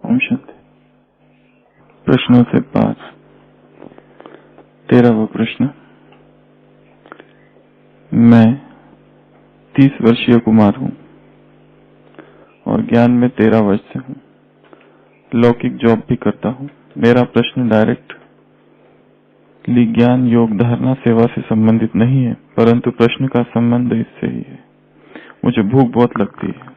ओम शांति। प्रश्नों से पार। 13वां प्रश्न। मैं 30 वर्षीय कुमार हूँ और ज्ञान में 13 वर्ष से हूँ। लौकिक जॉब भी करता हूँ। मेरा प्रश्न डायरेक्ट ज्ञान योग धारणा सेवा से संबंधित नहीं है, परंतु प्रश्न का संबंध इससे ही है। मुझे भूख बहुत लगती है।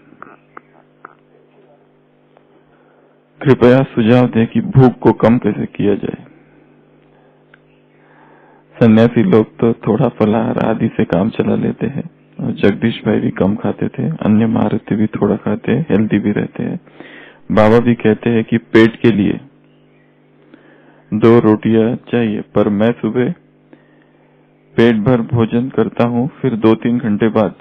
कृपया सुझाव दें कि भूख को कम कैसे किया जाए। सन्यासी लोग तो थोड़ा फलाहार आदि से काम चला लेते हैं और जगदीश भाई भी कम खाते थे। अन्य मारुति भी थोड़ा खाते हैं, हेल्दी भी रहते हैं। बाबा भी कहते हैं कि पेट के लिए 2 रोटियां चाहिए, पर मैं सुबह पेट भर भोजन करता हूँ, फिर 2-3 घंटे बाद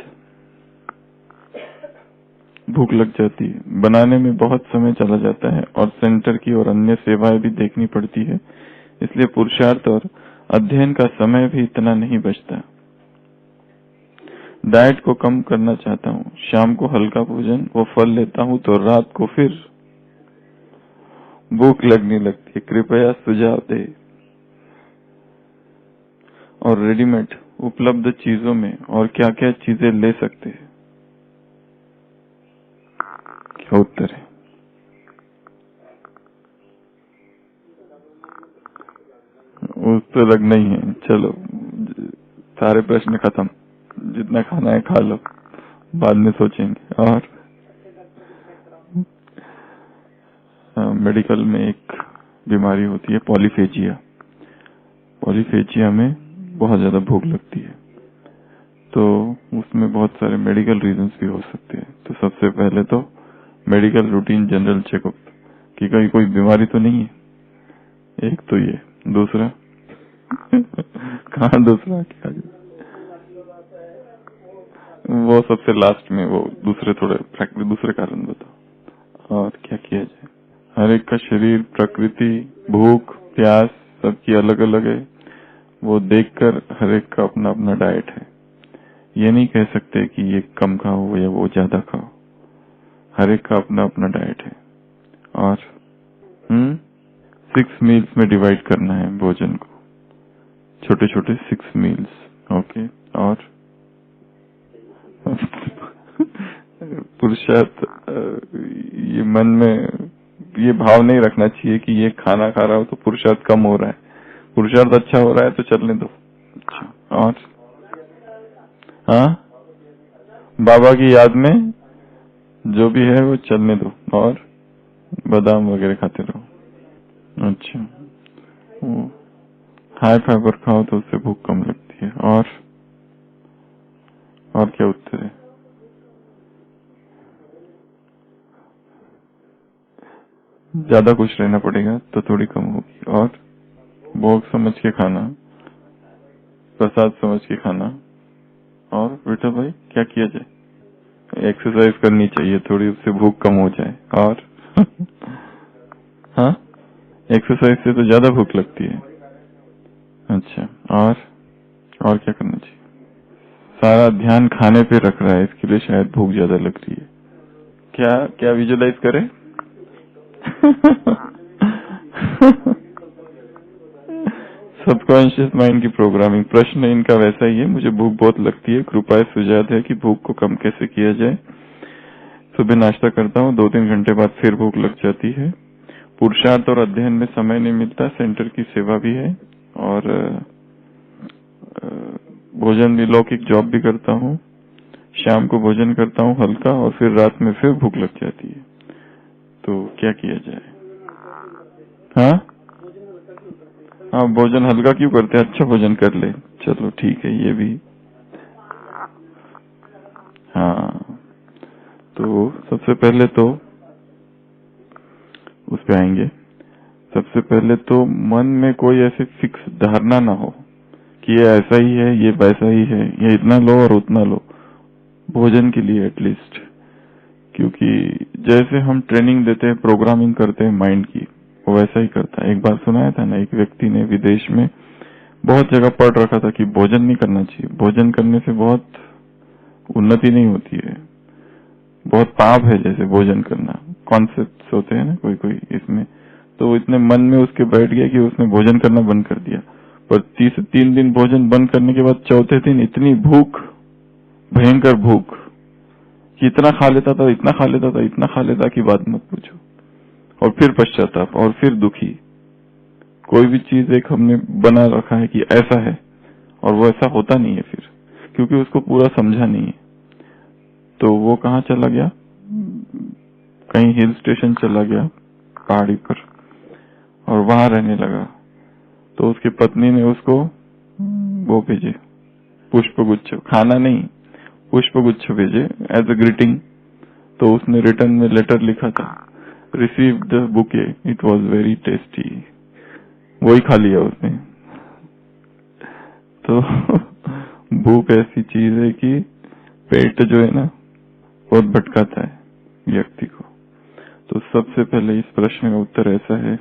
भूख लग जाती है। बनाने में बहुत समय चला जाता है और सेंटर की और अन्य सेवाएं भी देखनी पड़ती है, इसलिए पुरुषार्थ और अध्ययन का समय भी इतना नहीं बचता। डाइट को कम करना चाहता हूँ। शाम को हल्का भोजन व फल लेता हूँ तो रात को फिर भूख लगने लगती है। कृपया सुझाव दे। और रेडीमेड उपलब्ध चीजों में और क्या क्या चीजें ले सकते हैं? क्या उत्तर है? उत्तर लगना ही है। चलो, सारे प्रश्न खत्म। जितना खाना है खा लो, बाद में सोचेंगे। और मेडिकल में एक बीमारी होती है पॉलीफेजिया। पॉलीफेजिया में बहुत ज्यादा भूख लगती है, तो उसमें बहुत सारे मेडिकल रीजंस भी हो सकते हैं। तो सबसे पहले तो मेडिकल रूटीन जनरल चेकअप कि कहीं कोई बीमारी तो नहीं है, एक तो ये। दूसरा कहाँ दूसरा क्या? वो सबसे लास्ट में, वो दूसरे कारण बताओ। और क्या किया जाए? हर एक का शरीर, प्रकृति, भूख, प्यास सबकी अलग अलग है। वो देखकर हर एक का अपना अपना डाइट है। ये नहीं कह सकते कि ये कम खाओ या वो ज्यादा खाओ। हर एक का अपना अपना डाइट है। और 6 मील्स में डिवाइड करना है भोजन को, छोटे छोटे 6 मील्स। ओके। और पुरुषार्थ, ये मन में ये भाव नहीं रखना चाहिए कि ये खाना खा रहा हो तो पुरुषार्थ कम हो रहा है। पुरुषार्थ अच्छा हो रहा है तो चलने दो। अच्छा। और हाँ, बाबा की याद में जो भी है वो चलने दो और बादाम वगैरह खाते रहो। अच्छा। वो हाई फाइबर खाओ तो उससे भूख कम लगती है। और क्या उत्तर है? ज्यादा कुछ रहना पड़ेगा तो थोड़ी कम होगी। और भोग समझ के खाना, प्रसाद समझ के खाना। और बेटा भाई क्या किया जाए? एक्सरसाइज करनी चाहिए थोड़ी, उससे भूख कम हो जाए। और हाँ, एक्सरसाइज से तो ज्यादा भूख लगती है। अच्छा। और क्या करना चाहिए? सारा ध्यान खाने पे रख रहा है, इसके लिए शायद भूख ज्यादा लग रही है। क्या क्या विजुलाइज करें? सबकॉन्शियस माइंड की प्रोग्रामिंग। प्रश्न इनका वैसा ही है। मुझे भूख बहुत लगती है, कृपया सुझाव है कि भूख को कम कैसे किया जाए। सुबह नाश्ता करता हूँ, 2-3 घंटे बाद फिर भूख लग जाती है। पुरुषार्थ और अध्ययन में समय नहीं मिलता, सेंटर की सेवा भी है और भोजन भी, लौकिक जॉब भी करता हूँ। शाम को भोजन करता हूँ हल्का और फिर रात में फिर भूख लग जाती है। तो क्या किया जाए? हाँ, भोजन हल्का क्यों करते हैं? अच्छा भोजन कर ले। चलो ठीक है, ये भी। हाँ, तो सबसे पहले तो उस पे आएंगे। सबसे पहले तो मन में कोई ऐसे फिक्स धारणा ना हो कि ये ऐसा ही है, ये वैसा ही है, ये इतना लो और उतना लो भोजन के लिए एटलीस्ट। क्योंकि जैसे हम ट्रेनिंग देते हैं, प्रोग्रामिंग करते हैं माइंड की, वो वैसा ही करता है। एक बार सुनाया था ना, एक व्यक्ति ने विदेश में बहुत जगह पढ़ रखा था कि भोजन नहीं करना चाहिए, भोजन करने से बहुत उन्नति नहीं होती है, बहुत पाप है जैसे भोजन करना। कॉन्सेप्ट्स होते हैं ना कोई कोई इसमें, तो इतने मन में उसके बैठ गया कि उसने भोजन करना बंद कर दिया। पर 3 दिन भोजन बंद करने के बाद चौथे दिन इतनी भूख, भयंकर भूख, कि इतना खा लेता था, इतना खा लेता था, इतना खा लेता कि बात मत पूछो। और फिर पश्चाताप और फिर दुखी। कोई भी चीज एक हमने बना रखा है कि ऐसा है, और वो ऐसा होता नहीं है फिर, क्योंकि उसको पूरा समझा नहीं है। तो वो कहाँ चला गया, कहीं हिल स्टेशन चला गया पहाड़ी पर, और वहां रहने लगा। तो उसकी पत्नी ने उसको वो भेजे पुष्पगुच्छ, खाना नहीं, पुष्पगुच्छ भेजे एज अ ग्रीटिंग। तो उसने रिटर्न में लेटर लिखा था, receive the bouquet, it was very tasty. वही खा लिया उसने। तो भूख ऐसी चीज है कि पेट जो है ना बहुत भटकाता है व्यक्ति को। तो सबसे पहले इस प्रश्न का उत्तर ऐसा है,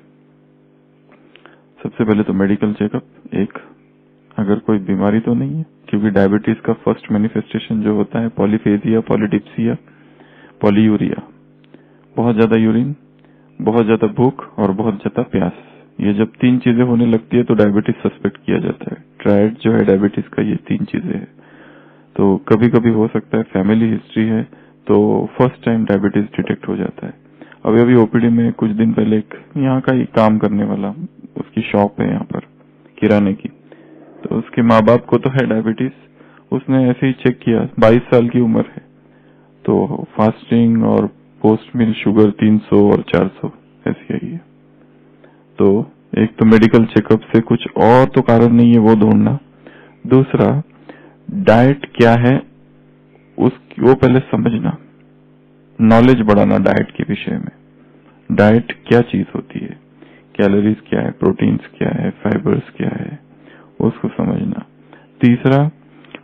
सबसे पहले तो मेडिकल चेकअप एक, अगर कोई बीमारी तो नहीं है, क्योंकि डायबिटीज का फर्स्ट मैनिफेस्टेशन जो होता है पॉलीफेजिया, पॉलीडिप्सिया, पॉलीयूरिया, बहुत ज्यादा यूरिन, बहुत ज्यादा भूख और बहुत ज्यादा प्यास। ये जब 3 चीजें होने लगती है तो डायबिटीज सस्पेक्ट किया जाता है। ट्रायड जो है डायबिटीज का, ये 3 चीजें हैं। तो कभी कभी हो सकता है फैमिली हिस्ट्री है तो फर्स्ट टाइम डायबिटीज डिटेक्ट हो जाता है। अभी अभी ओपीडी में कुछ दिन पहले एक यहाँ का ही काम करने वाला, उसकी शॉप है यहाँ पर किराने की, तो उसके माँ बाप को तो है डायबिटीज। उसने ऐसे ही चेक किया, 22 साल की उम्र है, तो फास्टिंग और पोस्ट मील शुगर 300 और 400 ऐसी आई है। तो एक तो मेडिकल चेकअप से कुछ और तो कारण नहीं है वो ढूंढना। दूसरा, डाइट क्या है वो पहले समझना, नॉलेज बढ़ाना डाइट के विषय में। डाइट क्या चीज होती है, कैलोरीज क्या है, प्रोटीन्स क्या है, फाइबर्स क्या है, उसको समझना। तीसरा,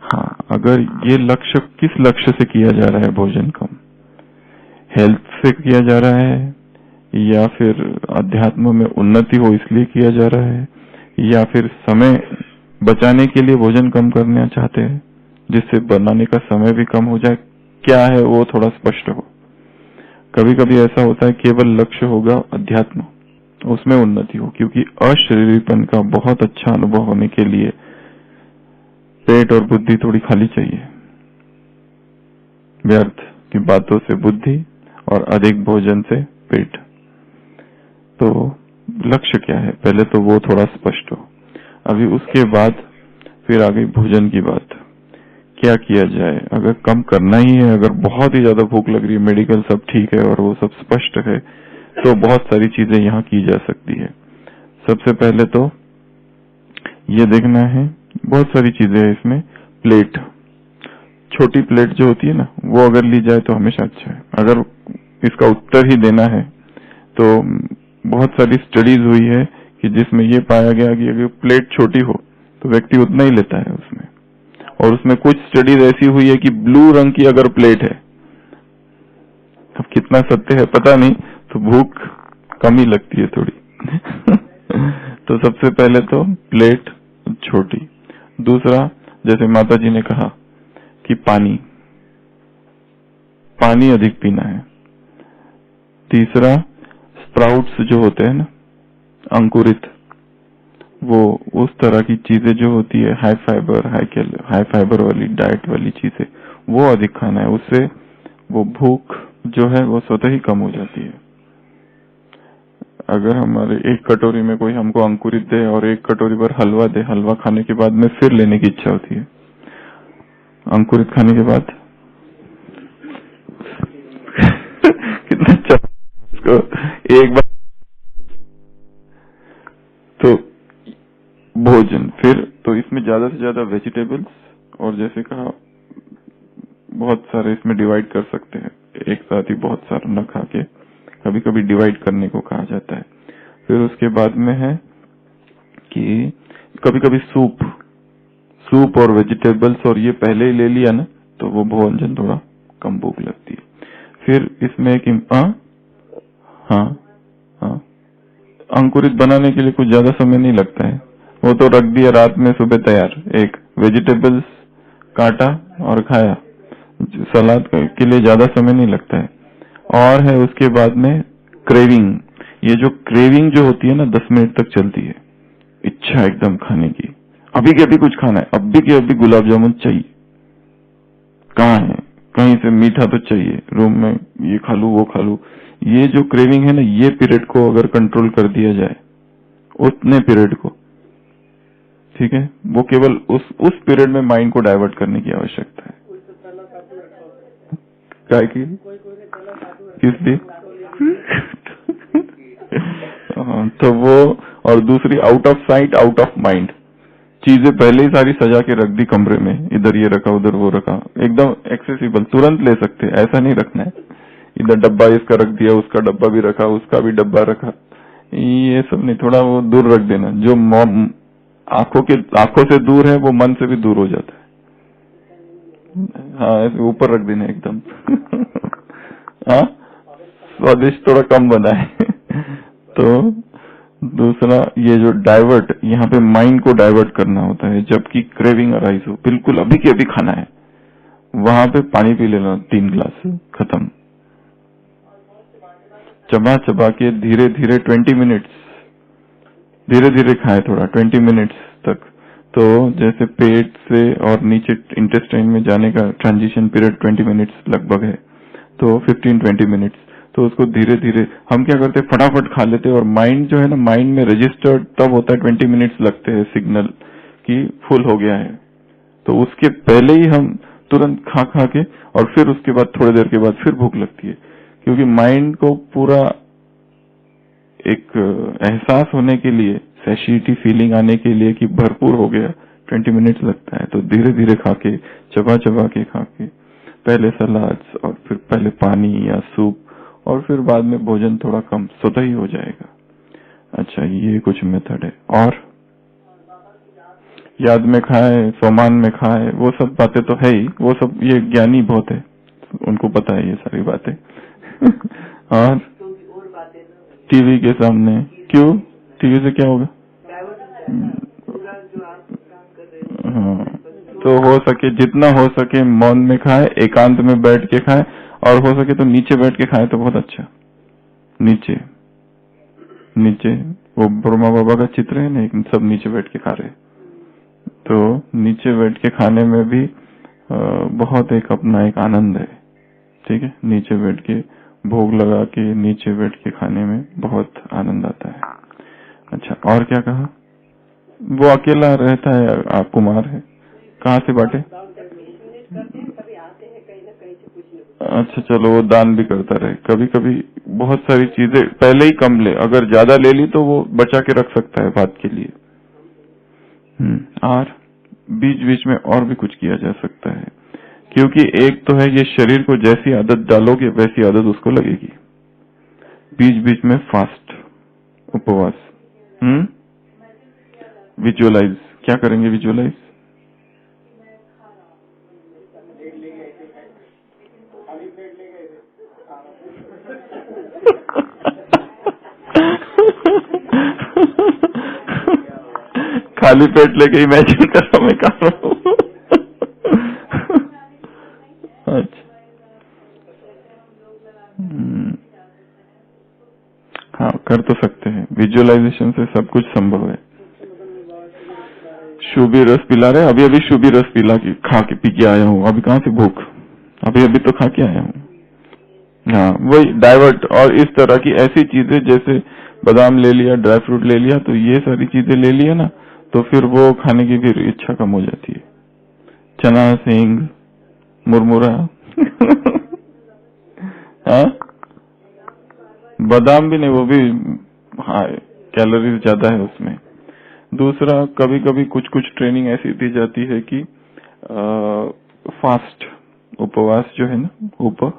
हाँ, अगर ये लक्ष्य किस लक्ष्य से किया जा रहा है भोजन कम, हेल्थ से किया जा रहा है, या फिर अध्यात्म में उन्नति हो इसलिए किया जा रहा है, या फिर समय बचाने के लिए भोजन कम करना चाहते हैं जिससे बनाने का समय भी कम हो जाए, क्या है वो थोड़ा स्पष्ट हो। कभी कभी ऐसा होता है केवल लक्ष्य होगा अध्यात्म, उसमें उन्नति हो, क्योंकि अशरीरीपन का बहुत अच्छा अनुभव होने के लिए पेट और बुद्धि थोड़ी खाली चाहिए। व्यर्थ की बातों से बुद्धि और अधिक भोजन से पेट। तो लक्ष्य क्या है, पहले तो वो थोड़ा स्पष्ट हो। अभी उसके बाद फिर आ गई भोजन की बात, क्या किया जाए। अगर कम करना ही है, अगर बहुत ही ज्यादा भूख लग रही है, मेडिकल सब ठीक है और वो सब स्पष्ट है, तो बहुत सारी चीजें यहाँ की जा सकती है। सबसे पहले तो ये देखना है, बहुत सारी चीजें है इसमें। प्लेट, छोटी प्लेट जो होती है ना, वो अगर ली जाए तो हमेशा अच्छा है। अगर इसका उत्तर ही देना है तो बहुत सारी स्टडीज हुई है कि जिसमें ये पाया गया कि अगर प्लेट छोटी हो तो व्यक्ति उतना ही लेता है उसमें। और उसमें कुछ स्टडीज ऐसी हुई है कि ब्लू रंग की अगर प्लेट है, अब कितना सत्य है पता नहीं, तो भूख कम ही लगती है थोड़ी। तो सबसे पहले तो प्लेट छोटी। दूसरा, जैसे माता जी ने कहा कि पानी अधिक पीना है। तीसरा, स्प्राउट्स जो होते हैं ना, अंकुरित, वो उस तरह की चीजें जो होती है हाई फाइबर वाली डाइट वाली चीजें, वो अधिक खाना है। उससे वो भूख जो है वो स्वतः ही कम हो जाती है। अगर हमारे एक कटोरी में कोई हमको अंकुरित दे और एक कटोरी पर हलवा दे, हलवा खाने के बाद में फिर लेने की इच्छा होती है। अंकुरित खाने के बाद कितना अच्छा इसको एक बार। तो भोजन फिर तो इसमें ज्यादा से ज्यादा वेजिटेबल्स, और जैसे कहा बहुत सारे इसमें डिवाइड कर सकते हैं, एक साथ ही बहुत सारा न खा के, कभी कभी डिवाइड करने को कहा जाता है। फिर उसके बाद में है कि कभी कभी सूप और वेजिटेबल्स और ये पहले ही ले लिया ना, तो वो भोजन थोड़ा कम भूख लगती है। फिर इसमें एक अंकुरित बनाने के लिए कुछ ज्यादा समय नहीं लगता है, वो तो रख दिया रात में, सुबह तैयार। एक वेजिटेबल्स काटा और खाया, सलाद के लिए ज्यादा समय नहीं लगता है। और है उसके बाद में क्रेविंग। ये जो क्रेविंग जो होती है ना 10 मिनट तक चलती है, इच्छा एकदम खाने की, अभी के अभी कुछ खाना है, अभी के अभी गुलाब जामुन चाहिए, कहाँ है, कहीं से मीठा तो चाहिए, रूम में ये खा लूं वो खा लूं। ये जो क्रेविंग है ना, ये पीरियड को अगर कंट्रोल कर दिया जाए, उतने पीरियड को, ठीक है, वो केवल उस पीरियड में माइंड को डाइवर्ट करने की आवश्यकता है। क्या की किस लिए हाँ, तो वो, और दूसरी out of sight out of mind, चीजें पहले ही सारी सजा के रख दी कमरे में, इधर ये रखा उधर वो रखा, एकदम एक्सेसिबल, तुरंत ले सकते, ऐसा नहीं रखना है। इधर डब्बा इसका रख दिया, उसका डब्बा भी रखा, उसका भी डब्बा रखा, ये सब नहीं, थोड़ा वो दूर रख देना। जो आंखों से दूर है वो मन से भी दूर हो जाता है। हाँ, ऐसे ऊपर रख देना एकदम हाँ, स्वादिष्ट थोड़ा कम बना है तो दूसरा, ये जो डाइवर्ट, यहाँ पे माइंड को डाइवर्ट करना होता है जबकि क्रेविंग अराइज हो, बिल्कुल अभी के अभी खाना है, वहां पे पानी पी लेना 3 ग्लास, खत्म। चबा चबा के धीरे धीरे 20 मिनट्स, धीरे धीरे खाए थोड़ा 20 मिनट्स तक। तो जैसे पेट से और नीचे इंटेस्टाइन में जाने का ट्रांजिशन पीरियड 20 मिनट्स लगभग है, तो 15-20 मिनट्स। तो उसको धीरे धीरे हम क्या करते हैं, फटाफट खा लेते हैं, और माइंड जो है ना, माइंड में रजिस्टर्ड तब होता है 20 मिनट्स लगते हैं सिग्नल कि फुल हो गया है। तो उसके पहले ही हम तुरंत खा खा के, और फिर उसके बाद थोड़ी देर के बाद फिर भूख लगती है, क्योंकि माइंड को पूरा एक एहसास होने के लिए, सैशिटी फीलिंग आने के लिए कि भरपूर हो गया, 20 मिनट्स लगता है। तो धीरे धीरे खा के, चबा चबा के खा के, पहले सलाद और फिर पहले पानी या सूप, और फिर बाद में भोजन थोड़ा कम, स्वतः ही हो जाएगा। अच्छा, ये कुछ मेथड है। और याद में खाए, सोमान में खाए, वो सब बातें तो है ही, वो सब ये ज्ञानी बहुत है, उनको पता है ये सारी बातें और टीवी के सामने, क्यों, टीवी से क्या होगा? हाँ, तो हो सके जितना हो सके मौन में खाए, एकांत में बैठ के खाए, और हो सके तो नीचे बैठ के खाए तो बहुत अच्छा। नीचे नीचे वो ब्रह्मा बाबा का चित्र है ना, सब नीचे बैठ के खा रहे, तो नीचे बैठ के खाने में भी बहुत एक अपना एक आनंद है, ठीक है। नीचे बैठ के भोग लगा के नीचे बैठ के खाने में बहुत आनंद आता है। अच्छा, और क्या कहा? वो अकेला रहता है, आप कुमार है, कहाँ से बांटे? अच्छा चलो, वो दान भी करता रहे, कभी कभी बहुत सारी चीजें पहले ही कम ले, अगर ज्यादा ले ली तो वो बचा के रख सकता है बात के लिए। और बीच बीच में और भी कुछ किया जा सकता है, क्योंकि एक तो है ये शरीर को जैसी आदत डालोगे वैसी आदत उसको लगेगी। बीच बीच में फास्ट, उपवास, विजुअलाइज, क्या करेंगे विजुअलाइज? खाली पेट लेके इमेजिन कर रहा मैं खा रहा हूँ अच्छा, हाँ कर तो सकते हैं, विजुअलाइजेशन से सब कुछ संभव है। शुभी रस पिला रहे, अभी अभी शुभी रस पिला के खा के पी के आया हूँ, अभी कहाँ से भूख, अभी अभी तो खा के आया हूँ। हाँ, वही डाइवर्ट। और इस तरह की ऐसी चीजें जैसे बादाम ले लिया, ड्राई फ्रूट ले लिया, तो ये सारी चीजें ले लिया ना, तो फिर वो खाने की फिर इच्छा कम हो जाती है। चना, सेंग, मुरमुरा हाँ, बादाम भी नहीं, वो भी हाँ, कैलोरीज ज्यादा है उसमें। दूसरा, कभी कभी कुछ कुछ ट्रेनिंग ऐसी दी जाती है कि फास्ट, उपवास जो है ना,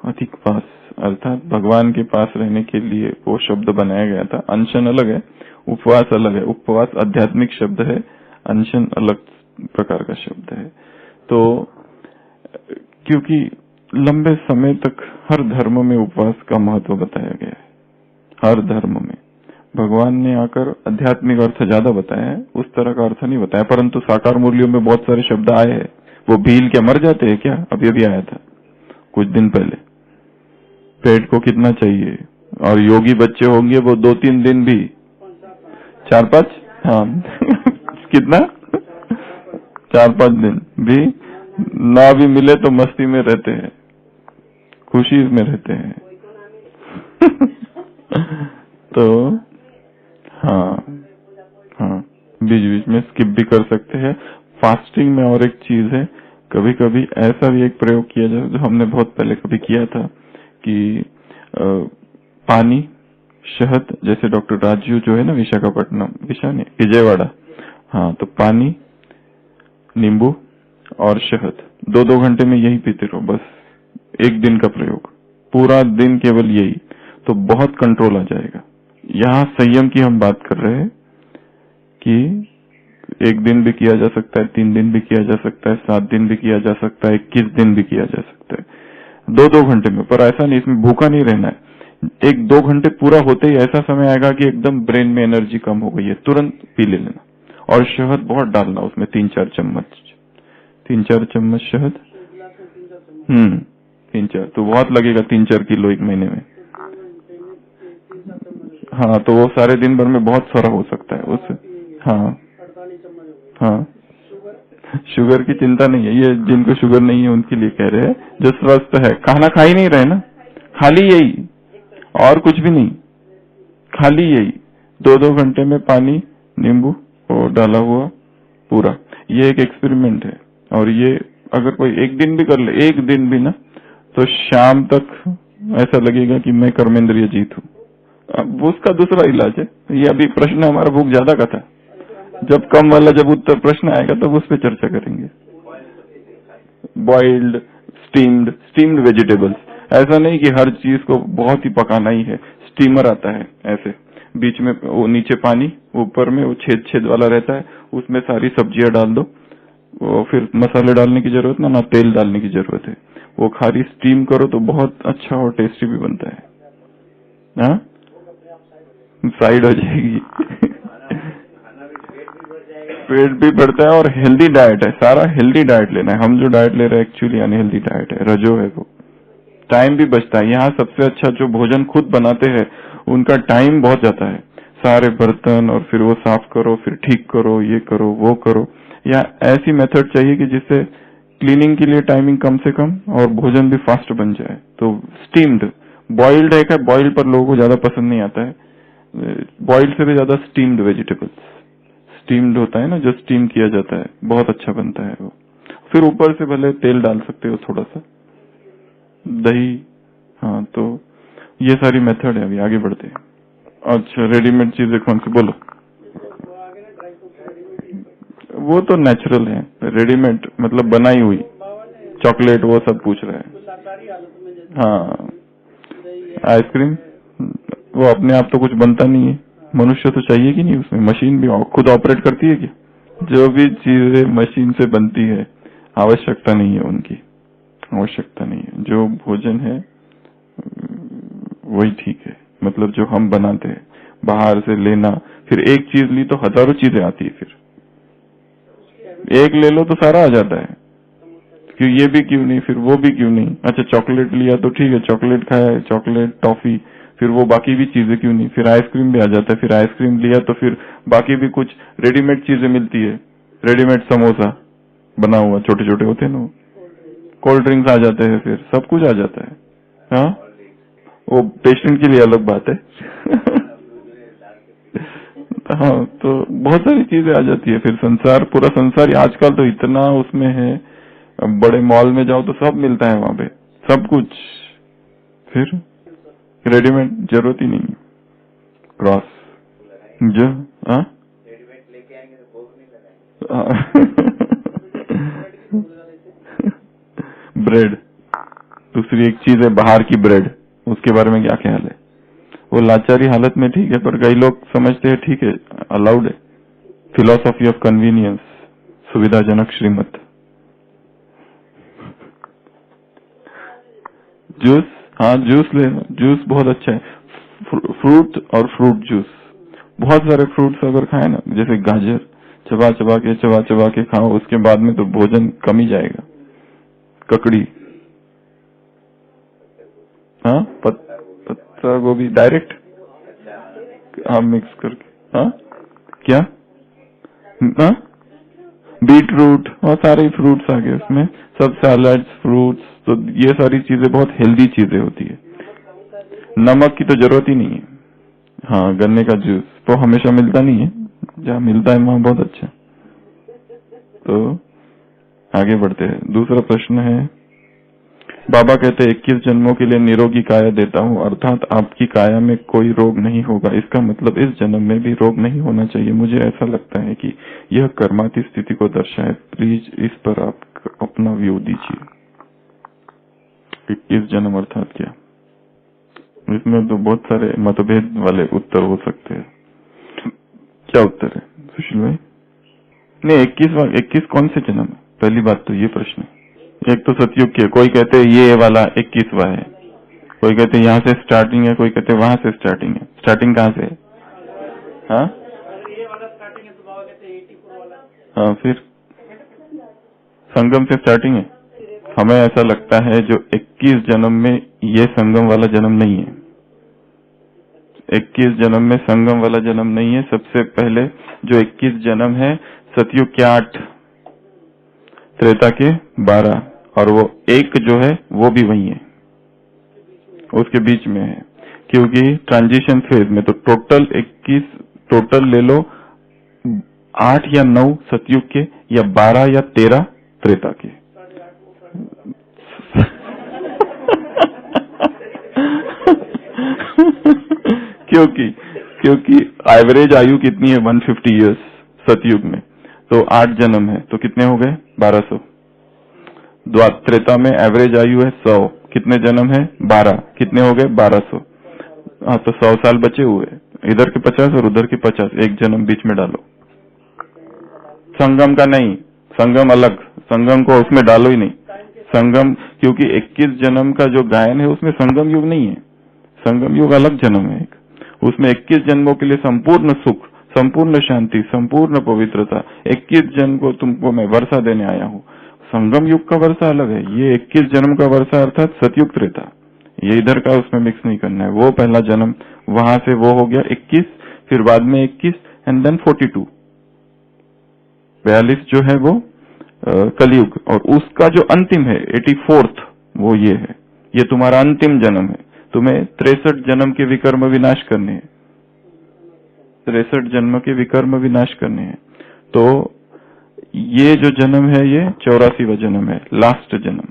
अधिक पास, अर्थात भगवान के पास रहने के लिए वो शब्द बनाया गया था। अनशन अलग है, उपवास अलग है। उपवास आध्यात्मिक शब्द है, अनशन अलग प्रकार का शब्द है। तो क्योंकि लंबे समय तक हर धर्म में उपवास का महत्व बताया गया है, हर धर्म में भगवान ने आकर आध्यात्मिक अर्थ ज्यादा बताया है, उस तरह का अर्थ नहीं बताया। परंतु साकार मूल्यों में बहुत सारे शब्द आए हैं। वो भील क्या मर जाते हैं क्या? अभी अभी आया था कुछ दिन पहले, पेट को कितना चाहिए, और योगी बच्चे होंगे वो 2-3 दिन भी, 4-5, हाँ कितना 4-5 दिन भी ना भी मिले तो मस्ती में रहते हैं, खुशी में रहते हैं। तो हाँ हाँ, बीच बीच में स्किप भी कर सकते हैं। फास्टिंग में और एक चीज है, कभी कभी ऐसा भी एक प्रयोग किया जाए जो हमने बहुत पहले कभी किया था कि पानी, शहद, जैसे डॉक्टर राजू जो है ना विशाखापट्टनम, विजयवाड़ा, हाँ, तो पानी, नींबू और शहद 2-2 घंटे में यही पीते रहो, बस 1 दिन का प्रयोग, पूरा दिन केवल यही, तो बहुत कंट्रोल आ जाएगा। यहाँ संयम की हम बात कर रहे हैं कि 1 दिन भी किया जा सकता है, 3 दिन भी किया जा सकता है, 7 दिन भी किया जा सकता है, 21 दिन भी किया जा सकता है, 2-2 घंटे में। पर ऐसा नहीं, इसमें भूखा नहीं रहना है। 1-2 घंटे पूरा होते ही ऐसा समय आएगा कि एकदम ब्रेन में एनर्जी कम हो गई है, तुरंत पी लेना। और शहद बहुत डालना उसमें, 3-4 चम्मच, 3-4 चम्मच शहद, 3-4 तो बहुत लगेगा, 3-4 किलो 1 महीने में। हाँ, तो वो सारे दिन भर में बहुत सारा हो सकता है उससे। हाँ हाँ, शुगर की चिंता नहीं है, ये जिनको शुगर नहीं है उनके लिए कह रहे हैं, जो स्वस्थ है। खाना खा ही नहीं रहे ना, खाली यही और कुछ भी नहीं, खाली यही 2-2 घंटे में पानी, नींबू और डाला हुआ पूरा, ये एक एक्सपेरिमेंट है। और ये अगर कोई 1 दिन भी कर ले, 1 दिन भी ना, तो शाम तक ऐसा लगेगा कि मैं कर्मेंद्रिय जीत हूँ। अब उसका दूसरा इलाज है, ये अभी प्रश्न हमारा भूख ज्यादा का था, जब कम वाला जब उत्तर प्रश्न आएगा तब उस पर चर्चा करेंगे। बॉइल्ड, स्टीम्ड वेजिटेबल्स, ऐसा नहीं कि हर चीज को बहुत ही पकाना ही है। स्टीमर आता है ऐसे, बीच में वो नीचे पानी, ऊपर में वो छेद वाला रहता है, उसमें सारी सब्जियां डाल दो, वो फिर मसाले डालने की जरूरत ना तेल डालने की जरूरत है, वो खाली स्टीम करो तो बहुत अच्छा और टेस्टी भी बनता है। हाँ, साइड हो जाएगी पेट भी बढ़ता है और हेल्दी डाइट है, सारा हेल्दी डाइट लेना है। हम जो डाइट ले रहे हैं एक्चुअली अनहेल्दी डाइट है, रजो है वो। टाइम भी बचता है, यहाँ सबसे अच्छा जो भोजन खुद बनाते हैं उनका टाइम बहुत जाता है, सारे बर्तन और फिर वो साफ करो, फिर ठीक करो, ये करो वो करो। या ऐसी मेथड चाहिए कि जिससे क्लीनिंग के लिए टाइमिंग कम से कम और भोजन भी फास्ट बन जाए। तो स्टीम्ड, बॉइल्ड है, बॉइल्ड पर लोगों को ज्यादा पसंद नहीं आता है, बॉइल्ड से भी ज्यादा स्टीम्ड वेजिटेबल्स, स्टीम्ड होता है ना, जो स्टीम किया जाता है, बहुत अच्छा बनता है वो। फिर ऊपर से भले तेल डाल सकते हो, थोड़ा सा दही। हाँ, तो ये सारी मेथड है, अभी आगे बढ़ते हैं। अच्छा, रेडीमेड चीजें कौन सी बोलो? वो तो नेचुरल है, रेडीमेड मतलब बनाई हुई चॉकलेट, वो सब पूछ रहे हैं। हाँ, आइसक्रीम वो अपने आप तो कुछ बनता नहीं है, मनुष्य तो चाहिए कि नहीं उसमें, मशीन भी खुद ऑपरेट करती है क्या? जो भी चीजें मशीन से बनती है, आवश्यकता नहीं है उनकी, आवश्यकता नहीं है। जो भोजन है वही ठीक है, मतलब जो हम बनाते हैं, बाहर से लेना, फिर एक चीज ली तो हजारों चीजें आती है, फिर एक ले लो तो सारा आ जाता है, क्यों ये भी क्यों नहीं, फिर वो भी क्यों नहीं। अच्छा, चॉकलेट लिया तो ठीक है, चॉकलेट खाया, चॉकलेट, टॉफी, फिर वो बाकी भी चीजें क्यों नहीं, फिर आइसक्रीम भी आ जाता है, फिर आइसक्रीम लिया तो फिर बाकी भी कुछ रेडीमेड चीजें मिलती है, रेडीमेड समोसा बना हुआ, छोटे छोटे होते हैं ना, कोल्ड ड्रिंक्स आ जाते हैं, फिर सब कुछ आ जाता है। हाँ, वो पेशेंट के लिए अलग बात है हाँ, तो बहुत सारी चीजें आ जाती है, फिर संसार, पूरा संसार आजकल तो इतना उसमें है, बड़े मॉल में जाओ तो सब मिलता है वहां पे, सब कुछ, फिर रेडीमेड जरूरत ही नहीं। क्रॉस जो ब्रेड, दूसरी एक चीज है बाहर की ब्रेड, उसके बारे में क्या ख्याल है? वो लाचारी हालत में ठीक है, पर कई लोग समझते हैं ठीक है, अलाउड है। फिलोसॉफी ऑफ कन्वीनियंस, सुविधाजनक श्रीमत। जूस, हाँ जूस ले, जूस बहुत अच्छा है, फ्रूट और फ्रूट जूस, बहुत सारे फ्रूट्स अगर खाए ना, जैसे गाजर, चबा चबा के खाओ, उसके बाद में तो भोजन कम ही जाएगा। ककड़ी, हाँ, पत्ता गोभी डायरेक्ट, हाँ मिक्स करके, हाँ क्या, हाँ बीट रूट और सारे फ्रूट्स आ गए उसमें, सब सैलड्स फ्रूट्स, तो ये सारी चीजें बहुत हेल्दी चीजें होती है। नमक की तो जरूरत ही नहीं है। हाँ, गन्ने का जूस तो हमेशा मिलता नहीं है, जहाँ मिलता है वहाँ बहुत अच्छा। तो आगे बढ़ते हैं। दूसरा प्रश्न है, बाबा कहते हैं 21 जन्मों के लिए निरोगी काया देता हूँ, अर्थात आपकी काया में कोई रोग नहीं होगा, इसका मतलब इस जन्म में भी रोग नहीं होना चाहिए। मुझे ऐसा लगता है कि यह कर्माती स्थिति को दर्शाए। प्लीज इस पर आप अपना व्यू दीजिए। 21 जन्म अर्थात क्या? इसमें तो बहुत सारे मतभेद वाले उत्तर हो सकते हैं। क्या उत्तर है सुशील भाई? नहीं, 21 कौन से जन्म है? पहली बात तो ये प्रश्न है। एक तो सतयुग के, कोई कहते हैं ये वाला 21वां है, कोई कहते हैं यहाँ से स्टार्टिंग है, कोई कहते हैं वहां से स्टार्टिंग है। स्टार्टिंग कहाँ से है? हाँ हाँ, फिर संगम से स्टार्टिंग है। हमें ऐसा लगता है जो 21 जन्म में ये संगम वाला जन्म नहीं है। 21 जन्म में संगम वाला जन्म नहीं है। सबसे पहले जो 21 जन्म है, सतयुग के 8, त्रेता के 12, और वो एक जो है वो भी वही है, उसके बीच में है, क्योंकि ट्रांजिशन फेज में तो टोटल 21, टोटल ले लो 8 या 9 सतयुग के, या 12 या 13 त्रेता के। क्योंकि एवरेज आयु कितनी है? 150 इयर्स सतयुग में, तो 8 जन्म है तो कितने हो गए? 1200। त्रेता में एवरेज आयु है 100, कितने जन्म है? 12, कितने हो गए? 1200। हाँ, तो 100 साल बचे हुए, इधर के 50 और उधर के 50, एक जन्म बीच में डालो। संगम का नहीं, संगम अलग, संगम को उसमें डालो ही नहीं। संगम, क्योंकि 21 जन्म का जो गायन है उसमें संगम युग नहीं है, संगम युग अलग जन्म है एक। उसमें 21 जन्मों के लिए संपूर्ण सुख, संपूर्ण शांति, संपूर्ण पवित्रता, 21 जन्म को तुमको मैं वर्षा देने आया हूँ। संगम युग का वर्षा अलग है, ये 21 जन्म का वर्षा अर्थात सतयुग त्रेता, ये इधर का उसमें मिक्स नहीं करना है। वो पहला जन्म, वहां से वो हो गया 21, फिर बाद में 21 एंड देन 42, 42 जो है वो कलयुग, और उसका जो अंतिम है 84th, वो ये है, ये तुम्हारा अंतिम जन्म है। तुम्हें 63 जन्म के विकर्म विनाश करने हैं, 63 जन्म के विकर्म विनाश करने हैं। तो ये जो जन्म है ये 84वां जन्म है, लास्ट जन्म,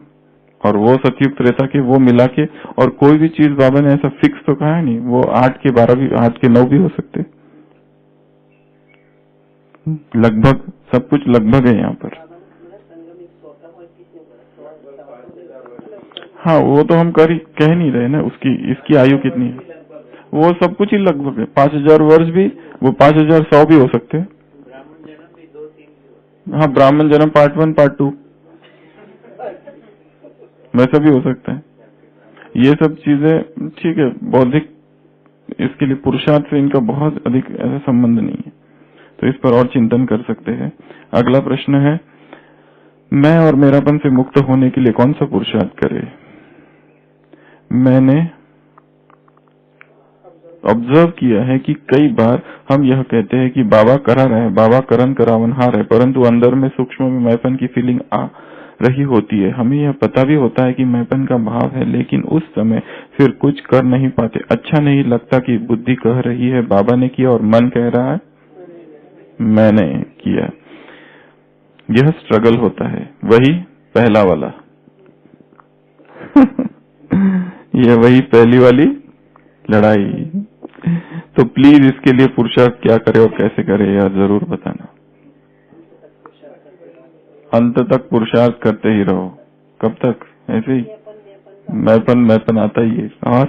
और वो सतयुग त्रेता के वो मिला के, और कोई भी चीज बाबा ने ऐसा फिक्स तो कहा नहीं, वो 8 के 12 भी, 8 के 9 भी हो सकते, लगभग सब कुछ लगभग है यहाँ पर। हाँ, वो तो हम कह नहीं रहे ना, उसकी इसकी आयु कितनी है, वो सब कुछ ही लगभग है। 5000 वर्ष भी, वो 5100 भी हो सकते हैं। हाँ, ब्राह्मण जन्म पार्ट 1 पार्ट 2 वैसा भी हो सकता है। ये सब चीजें ठीक है, बौद्धिक, इसके लिए पुरुषार्थ से इनका बहुत अधिक ऐसा संबंध नहीं है, तो इस पर और चिंतन कर सकते हैं। अगला प्रश्न है, मैं और मेरापन से मुक्त होने के लिए कौन सा पुरुषार्थ करे? मैंने ऑब्जर्व किया है कि कई बार हम यह कहते हैं कि बाबा करा रहे, बाबा करन करावनहार है, परंतु अंदर में सूक्ष्म में मैंपन की फीलिंग आ रही होती है। हमें यह पता भी होता है कि मैंपन का भाव है, लेकिन उस समय फिर कुछ कर नहीं पाते। अच्छा नहीं लगता कि बुद्धि कह रही है बाबा ने किया और मन कह रहा है मैंने किया। यह स्ट्रगल होता है, वही पहला वाला यह वही पहली वाली लड़ाई। तो प्लीज इसके लिए पुरुषार्थ क्या करे और कैसे करे, यह जरूर बताना। अंत तक पुरुषार्थ करते ही रहो। कब तक? ऐसे ही मैंपन आता ही है। और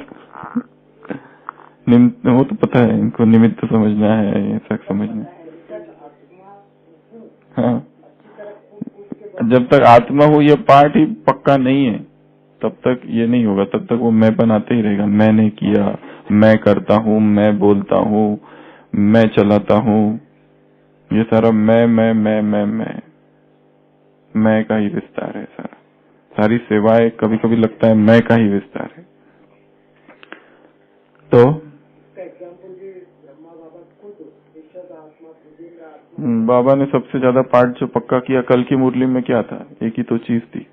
वो तो पता है इनको, निमित्त समझना है, ये सब समझना है। हाँ, जब तक आत्मा हो ये पार्ट ही पक्का नहीं है, तब तक ये नहीं होगा, तब तक वो मैंपन आते ही रहेगा। मैंने किया, मैं करता हूँ, मैं बोलता हूँ, मैं चलाता हूँ, ये सारा मैं का ही विस्तार है। सारी सेवाएं कभी कभी लगता है मैं का ही विस्तार है। तो बाबा ने सबसे ज्यादा पार्ट जो पक्का किया कल की मुरली में क्या था, एक ही तो चीज थी,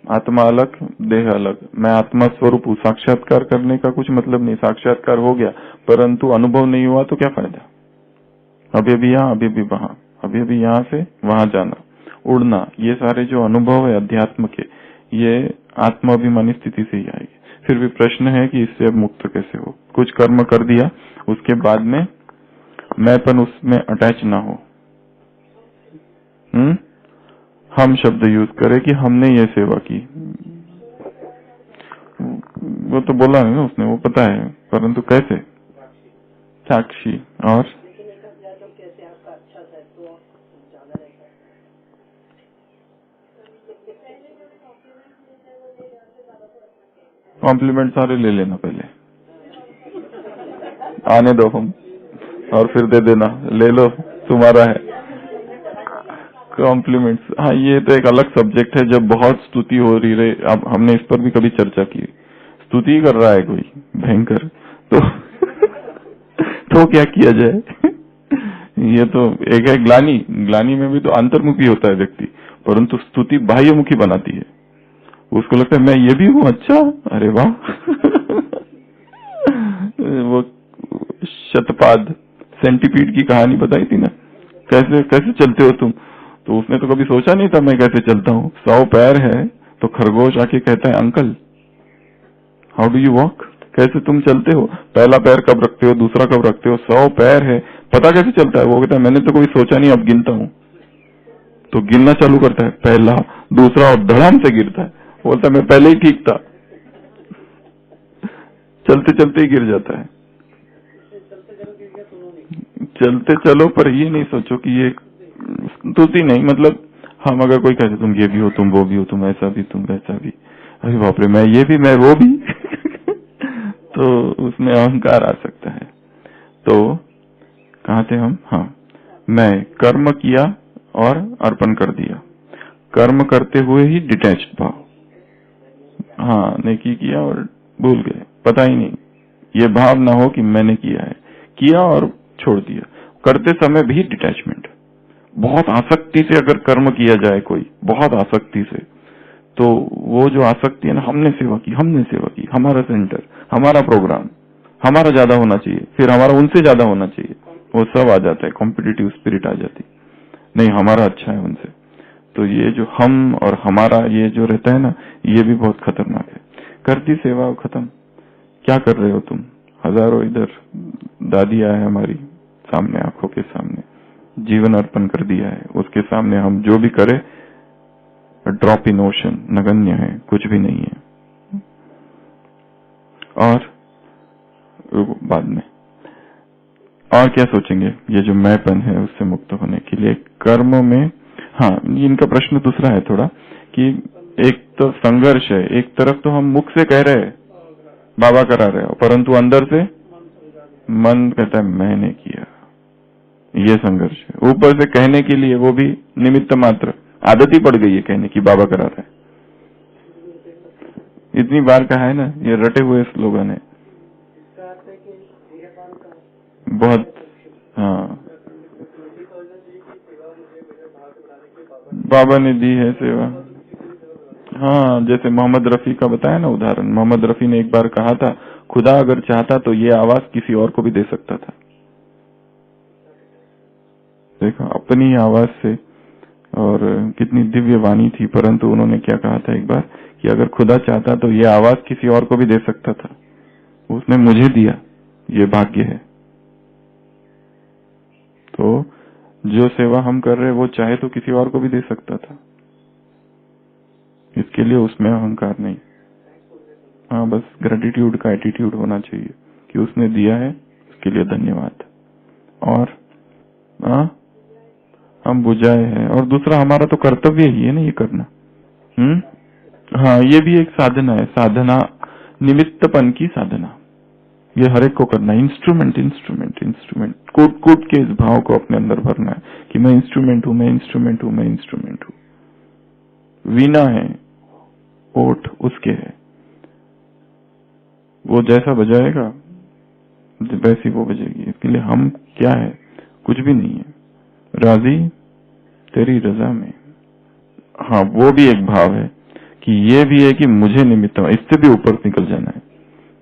आत्मा अलग देह अलग, मैं आत्मा स्वरूप हूँ। साक्षात्कार करने का कुछ मतलब नहीं, साक्षात्कार हो गया परंतु अनुभव नहीं हुआ तो क्या फायदा। अभी अभी यहाँ, अभी अभी वहां, अभी अभी यहाँ से वहां जाना, उड़ना, ये सारे जो अनुभव है अध्यात्म के, ये आत्माभिमानी स्थिति से ही आएगी। फिर भी प्रश्न है कि इससे अब मुक्त कैसे हो। कुछ कर्म कर दिया उसके बाद में मैंपन उसमें अटैच ना हो। हम शब्द यूज करें कि हमने ये सेवा की, वो तो बोला नहीं ना उसने, वो पता है, परंतु कैसे, साक्षी। और कॉम्प्लीमेंट सारे ले लेना पहले, आने दो हम, और फिर दे देना, ले लो तुम्हारा है कॉम्प्लीमेंट्स। हाँ, ये तो एक अलग सब्जेक्ट है, जब बहुत स्तुति हो रही रहे। अब हमने इस पर भी कभी चर्चा की, स्तुति कर रहा है कोई भयंकर तो क्या किया जाए ये तो एक है ग्लानी, ग्लानी में भी तो अंतर्मुखी होता है व्यक्ति, परंतु स्तुति बाह्यमुखी बनाती है। उसको लगता है मैं ये भी हूँ, अच्छा, अरे वाह वो शतपाद सेंटीपीड की कहानी बताई थी ना, कैसे कैसे चलते हो तुम, तो उसने तो कभी सोचा नहीं था मैं कैसे चलता हूँ। 100 पैर है तो खरगोश आके कहता है uncle how do you walk, कैसे तुम चलते हो, पहला पैर कब रखते हो, दूसरा कब रखते हो, 100 पैर है, पता कैसे चलता है। वो कहता है मैंने तो कभी सोचा नहीं, अब गिनता हूँ। तो गिनना चालू करता है, पहला दूसरा, और धड़ाम से गिरता है। बोलता है मैं पहले ही ठीक था, चलते चलते ही गिर जाता है। चलते चलो, पर ये नहीं सोचो कि ये स्तुति नहीं, मतलब हम अगर कोई कहते तुम ये भी हो, तुम वो भी हो, तुम ऐसा भी, तुम वैसा भी, अरे बाप रे, मैं ये भी, मैं वो भी तो उसमें अहंकार आ सकता है। तो कहाँ थे हम, हाँ, मैं कर्म किया और अर्पण कर दिया, कर्म करते हुए ही डिटैच्ड भाव, हाँ, नेकी किया और भूल गए, पता ही नहीं, ये भाव ना हो कि मैंने किया है, किया और छोड़ दिया। करते समय भी डिटैचमेंट, बहुत आसक्ति से अगर कर्म किया जाए कोई, बहुत आसक्ति से, तो वो जो आसक्ति है ना, हमने सेवा की, हमने सेवा की, हमारा सेंटर, हमारा प्रोग्राम, हमारा ज्यादा होना चाहिए, फिर हमारा उनसे ज्यादा होना चाहिए, वो सब आ जाता है, कॉम्पिटिटिव स्पिरिट आ जाती, नहीं हमारा अच्छा है उनसे। तो ये जो हम और हमारा ये जो रहता है ना, ये भी बहुत खतरनाक है। कर दी सेवा खत्म, क्या कर रहे हो तुम। हजारों इधर दादी आए हमारी सामने, आंखों के सामने, जीवन अर्पण कर दिया है, उसके सामने हम जो भी करें ड्रॉप इन ओशन, नगण्य है, कुछ भी नहीं है। और बाद में और क्या सोचेंगे, ये जो मैंपन है उससे मुक्त होने के लिए कर्म में, हाँ, इनका प्रश्न दूसरा है थोड़ा, कि एक तो संघर्ष है, एक तरफ तो हम मुख से कह रहे हैं बाबा करा रहे हो, परंतु अंदर से मन कहता है मैंने किया, ये संघर्ष है। ऊपर से कहने के लिए वो भी निमित्त मात्र, आदत ही पड़ गई है कहने की बाबा करा रहा है, इतनी बार कहा है ना, ये रटे हुए स्लोगन है बहुत। हाँ, बाबा ने दी है सेवा। हाँ, जैसे मोहम्मद रफी का बताया ना उदाहरण, मोहम्मद रफी ने एक बार कहा था खुदा अगर चाहता तो ये आवाज किसी और को भी दे सकता था। देखा, अपनी आवाज से, और कितनी दिव्य वाणी थी, परंतु उन्होंने क्या कहा था एक बार कि अगर खुदा चाहता तो ये आवाज किसी और को भी दे सकता था, उसने मुझे दिया, ये भाग्य है। तो जो सेवा हम कर रहे हैं वो चाहे तो किसी और को भी दे सकता था, इसके लिए उसमें अहंकार नहीं। हाँ, बस ग्रेटिट्यूड का एटीट्यूड होना चाहिए कि उसने दिया है, उसके लिए धन्यवाद। और हाँ, हम बुझाए हैं, और दूसरा हमारा तो कर्तव्य ही है ना ये करना। हाँ, ये भी एक साधना है, साधना निमित्तपन की साधना, ये हर एक को करना है। इंस्ट्रूमेंट इंस्ट्रूमेंट इंस्ट्रूमेंट, कूट कूट के इस भाव को अपने अंदर भरना है कि मैं इंस्ट्रूमेंट हूँ, मैं इंस्ट्रूमेंट हूँ, मैं इंस्ट्रूमेंट हूँ। वीणा है, ओठ उसके है, वो जैसा बजाएगा वैसी वो बजेगी। इसके लिए हम क्या है, कुछ भी नहीं है, राजी तेरी रजा में। हाँ, वो भी एक भाव है कि ये भी है कि मुझे निमित्त, इससे भी ऊपर निकल जाना है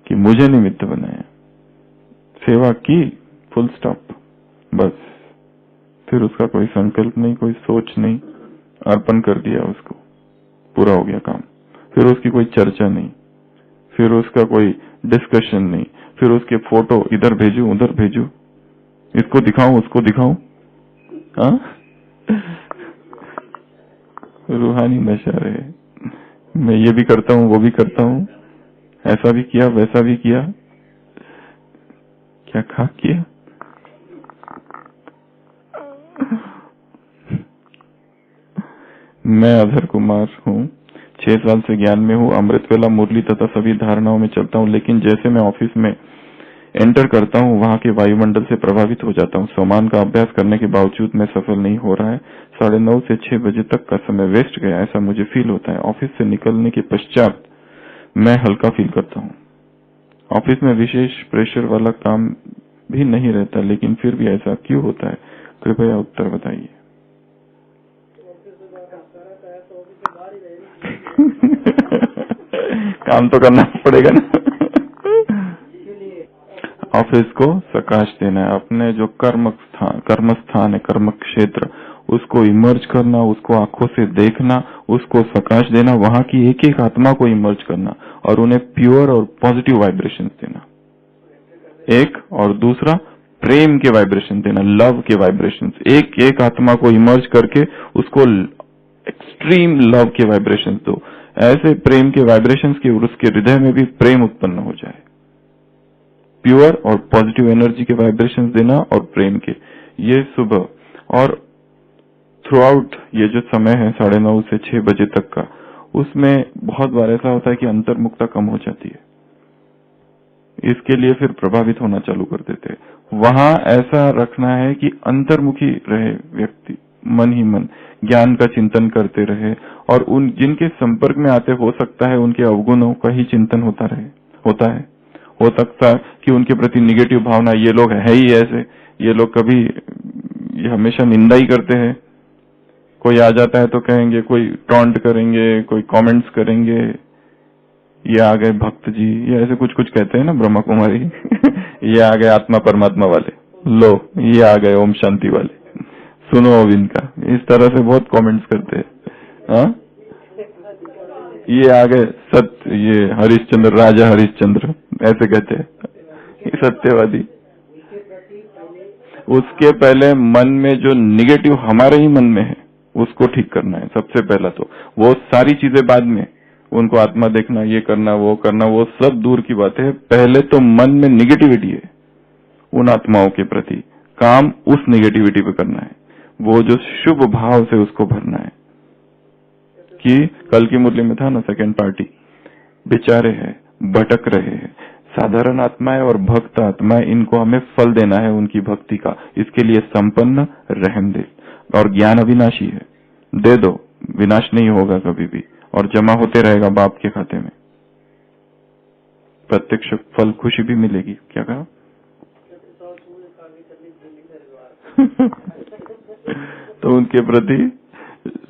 कि मुझे निमित्त बनाया, सेवा की, फुल स्टॉप, बस। फिर उसका कोई संकल्प नहीं, कोई सोच नहीं, अर्पण कर दिया उसको, पूरा हो गया काम। फिर उसकी कोई चर्चा नहीं, फिर उसका कोई डिस्कशन नहीं, फिर उसके फोटो इधर भेजू उधर भेजू, इसको दिखाऊं उसको दिखाऊं। हाँ, रूहानी नशा रहे, मैं ये भी करता हूँ वो भी करता हूँ, ऐसा भी किया वैसा भी किया, क्या खा किया। मैं अधर कुमार हूँ, 6 साल से ज्ञान में हूँ, अमृत वेला मुरली तथा सभी धारणाओं में चलता हूँ, लेकिन जैसे मैं ऑफिस में एंटर करता हूँ वहाँ के वायुमंडल से प्रभावित हो जाता हूँ। सोमान का अभ्यास करने के बावजूद मैं सफल नहीं हो रहा है। 9:30 से 6 बजे तक का समय वेस्ट गया, ऐसा मुझे फील होता है। ऑफिस से निकलने के पश्चात मैं हल्का फील करता हूँ। ऑफिस में विशेष प्रेशर वाला काम भी नहीं रहता, लेकिन फिर भी ऐसा क्यों होता है, कृपया उत्तर बताइए। काम तो करना पड़ेगा ना। ऑफिस को प्रकाश देना है, अपने जो कर्म स्थान है, कर्म क्षेत्र, उसको इमर्ज करना, उसको आंखों से देखना, उसको प्रकाश देना, वहां की एक एक आत्मा को इमर्ज करना और उन्हें प्योर और पॉजिटिव वाइब्रेशन देना, एक। और दूसरा, प्रेम के वाइब्रेशन देना, लव के वाइब्रेशन। एक एक आत्मा को इमर्ज करके उसको एक्सट्रीम लव के वाइब्रेशन दो, ऐसे प्रेम के वाइब्रेशंस के उसके हृदय में भी प्रेम उत्पन्न हो जाए। प्योर और पॉजिटिव एनर्जी के वाइब्रेशंस देना और प्रेम के, ये सुबह और थ्रू आउट ये जो समय है 9:30 से 6 बजे तक का, उसमें बहुत बार ऐसा होता है कि अंतर्मुखता कम हो जाती है। इसके लिए फिर प्रभावित होना चालू कर देते हैं। वहां ऐसा रखना है कि अंतर्मुखी रहे व्यक्ति, मन ही मन ज्ञान का चिंतन करते रहे, और उन जिनके संपर्क में आते हो सकता है उनके अवगुणों का ही चिंतन होता है। हो सकता है कि उनके प्रति निगेटिव भावना, ये लोग है ही ऐसे, ये लोग कभी, ये हमेशा निंदा ही करते हैं। कोई आ जाता है तो कहेंगे, कोई टॉन्ट करेंगे, कोई कमेंट्स करेंगे, ये आ गए भक्त जी, ये ऐसे कुछ कुछ कहते हैं ना ब्रह्मा कुमारी। ये आ गए आत्मा परमात्मा वाले, लो ये आ गए ओम शांति वाले, सुनो अब इनका, इस तरह से बहुत कमेंट्स करते हैं। हाँ, ये आ गए सत्य, ये हरिश्चंद्र, राजा हरिश्चंद्र, ऐसे कहते हैं, ये सत्यवादी। उसके पहले मन में जो निगेटिव हमारे ही मन में है उसको ठीक करना है सबसे पहला। तो वो सारी चीजें बाद में, उनको आत्मा देखना, ये करना, वो सब दूर की बात है। पहले तो मन में निगेटिविटी है, उन आत्माओं के प्रति काम उस निगेटिविटी पे करना है। वो जो शुभ भाव से उसको भरना है कि कल की मुरली में था ना, सेकंड पार्टी, बेचारे हैं, भटक रहे हैं, साधारण आत्माएं और भक्त आत्माएं, इनको हमें फल देना है उनकी भक्ति का। इसके लिए संपन्न, रहमदिल और ज्ञान अविनाशी है, दे दो, विनाश नहीं होगा कभी भी और जमा होते रहेगा बाप के खाते में, प्रत्यक्ष फल, खुशी भी मिलेगी। क्या कहा? तो उनके प्रति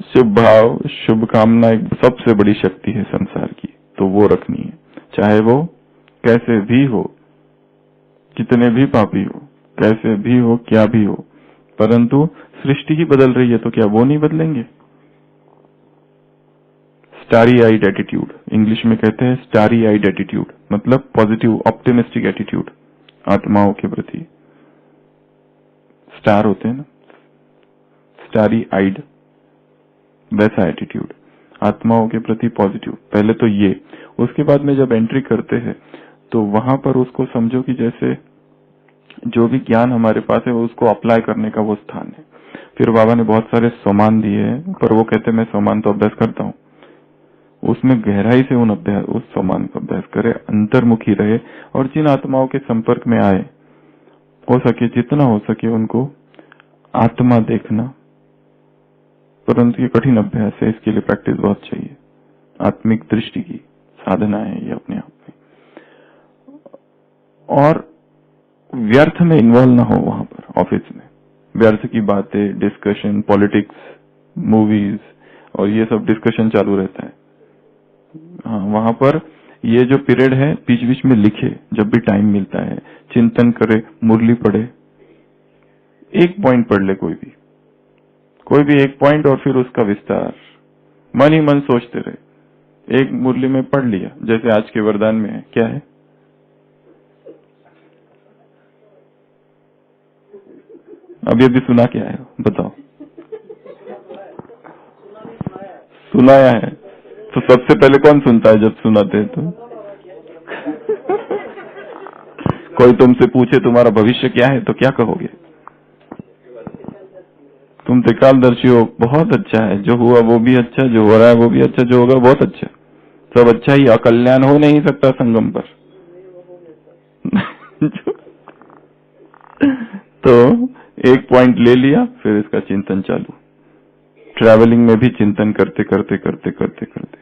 शुभ भाव, शुभ कामना एक सबसे बड़ी शक्ति है संसार की, तो वो रखनी है, चाहे वो कैसे भी हो, कितने भी पापी हो, कैसे भी हो, क्या भी हो, परंतु सृष्टि ही बदल रही है तो क्या वो नहीं बदलेंगे? स्टारी आइड एटीट्यूड, इंग्लिश में कहते हैं स्टारी आइड एटीट्यूड, मतलब पॉजिटिव ऑप्टिमिस्टिक एटीट्यूड आत्माओं के प्रति। स्टार होते हैं ना, स्टारी आइड, वैसा एटीट्यूड आत्माओं के प्रति पॉजिटिव। पहले तो ये, उसके बाद में जब एंट्री करते हैं तो वहां पर उसको समझो कि जैसे जो भी ज्ञान हमारे पास है उसको अप्लाई करने का वो स्थान है। फिर बाबा ने बहुत सारे सोमान दिए हैं, पर वो कहते मैं सोमान तो अभ्यास करता हूँ, उसमें गहराई से उस सोमान का अभ्यास करे, अंतर्मुखी रहे, और जिन आत्माओं के संपर्क में आए हो सके, जितना हो सके उनको आत्मा देखना। परंतु ये कठिन अभ्यास है, इसके लिए प्रैक्टिस बहुत चाहिए, आत्मिक दृष्टि की साधना है ये अपने आप में। और व्यर्थ में इन्वॉल्व ना हो वहां पर ऑफिस में। व्यर्थ की बातें, डिस्कशन, पॉलिटिक्स, मूवीज और ये सब डिस्कशन चालू रहता है। हाँ, वहां पर ये जो पीरियड है बीच बीच में लिखे, जब भी टाइम मिलता है चिंतन करे, मुरली पढ़े, एक पॉइंट पढ़ ले, कोई भी एक पॉइंट और फिर उसका विस्तार, मन ही मन सोचते रहे। एक मुरली में पढ़ लिया, जैसे आज के वरदान में है, क्या है? अभी अभी सुना क्या है, बताओ। सुनाया है तो सबसे पहले कौन सुनता है जब सुनाते हैं तो? कोई तुमसे पूछे तुम्हारा भविष्य क्या है तो क्या कहोगे? तुम त्रिकालदर्शी हो, बहुत अच्छा है, जो हुआ वो भी अच्छा, जो हो रहा है वो भी अच्छा, जो होगा बहुत अच्छा, सब अच्छा ही। अकल्याण हो नहीं सकता संगम पर। तो एक पॉइंट ले लिया, फिर इसका चिंतन चालू। ट्रैवलिंग में भी चिंतन करते करते करते करते करते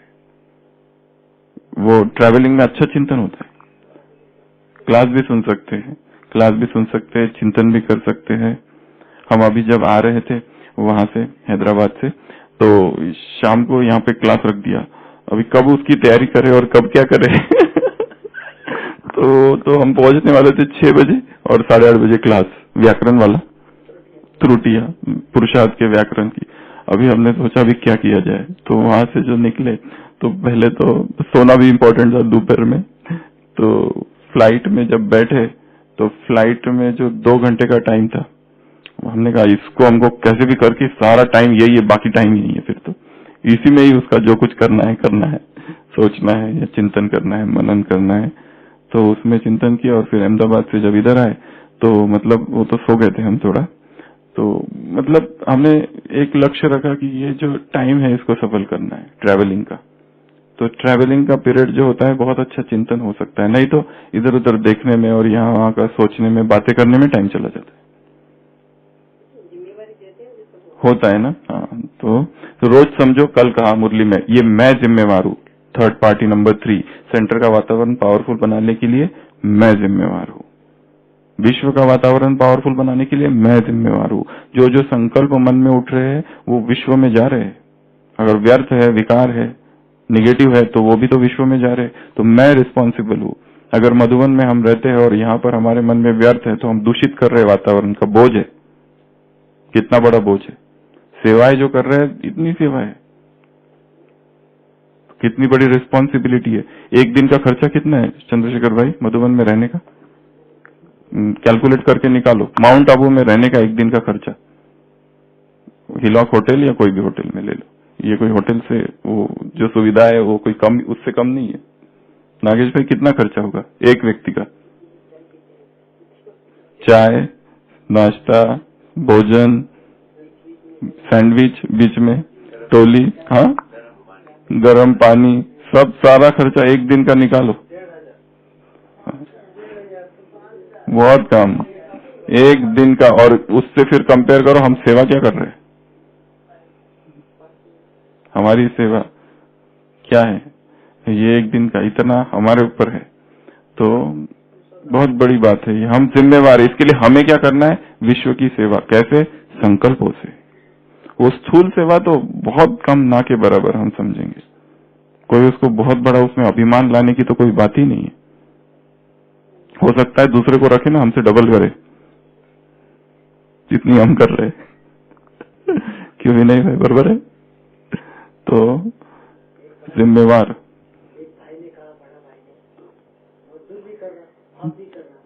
वो ट्रैवलिंग में अच्छा चिंतन होता है। क्लास भी सुन सकते हैं, चिंतन भी कर सकते हैं। हम अभी जब आ रहे थे वहां से, हैदराबाद से, तो शाम को यहाँ पे क्लास रख दिया। अभी कब उसकी तैयारी करें और कब क्या करें। तो हम पहुंचने वाले थे 6 बजे और 8:30 बजे क्लास, व्याकरण वाला, त्रुटियां पुरुषार्थ के व्याकरण की। अभी हमने सोचा अभी क्या किया जाए, तो वहां से जो निकले तो पहले तो सोना भी इम्पोर्टेंट था दोपहर में। तो फ्लाइट में जब बैठे तो फ्लाइट में जो 2 घंटे का टाइम था, हमने कहा इसको हमको कैसे भी करके सारा टाइम यही है, बाकी टाइम ही नहीं है, फिर तो इसी में ही उसका जो कुछ करना है, सोचना है या चिंतन करना है, मनन करना है। तो उसमें चिंतन किया और फिर अहमदाबाद से जब इधर आए तो मतलब वो तो सो गए थे हम थोड़ा। तो मतलब हमने एक लक्ष्य रखा कि ये जो टाइम है इसको सफल करना है ट्रैवलिंग का। तो ट्रैवलिंग का पीरियड जो होता है बहुत अच्छा चिंतन हो सकता है, नहीं तो इधर उधर देखने में और यहाँ वहाँ का सोचने में, बातें करने में टाइम चला जाता है। होता है ना। हाँ, तो रोज समझो, कल कहा मुरली में, ये मैं जिम्मेवार हूँ। थर्ड पार्टी नंबर 3, सेंटर का वातावरण पावरफुल बनाने के लिए मैं जिम्मेवार हूँ। विश्व का वातावरण पावरफुल बनाने के लिए मैं जिम्मेवार हूँ। जो जो संकल्प मन में उठ रहे हैं वो विश्व में जा रहे हैं। अगर व्यर्थ है, विकार है, निगेटिव है, तो वो भी तो विश्व में जा रहे हैं। तो मैं रिस्पॉन्सिबल हूँ। अगर मधुबन में हम रहते हैं और यहाँ पर हमारे मन में व्यर्थ है तो हम दूषित कर रहे हैं, वातावरण का बोझ है। कितना बड़ा बोझ है। सेवाएं जो कर रहे हैं, इतनी सेवा है, कितनी बड़ी रिस्पॉन्सिबिलिटी है। एक दिन का खर्चा कितना है चंद्रशेखर भाई मधुबन में रहने का? कैलकुलेट करके निकालो। माउंट आबू में रहने का एक दिन का खर्चा, हिलॉक होटल या कोई भी होटल में ले लो, ये कोई होटल से वो जो सुविधा है वो कोई कम, उससे कम नहीं है। नागेश भाई कितना खर्चा होगा एक व्यक्ति का? चाय, नाश्ता, भोजन, सैंडविच बीच में, टोली, हाँ, गर्म पानी, सब सारा खर्चा एक दिन का निकालो। बहुत कम, एक दिन का। और उससे फिर कंपेयर करो हम सेवा क्या कर रहे हैं, हमारी सेवा क्या है, ये एक दिन का इतना हमारे ऊपर है। तो बहुत बड़ी बात है ये, हम जिम्मेवार है। इसके लिए हमें क्या करना है? विश्व की सेवा। कैसे? संकल्पों से। वो स्थूल सेवा तो बहुत कम, ना के बराबर हम समझेंगे। कोई उसको बहुत बड़ा, उसमें अभिमान लाने की तो कोई बात ही नहीं है। हो सकता है दूसरे को रखे ना, हमसे डबल करे जितनी हम कर रहे। क्यों भी नहीं भाई, बराबर है। तो जिम्मेवार,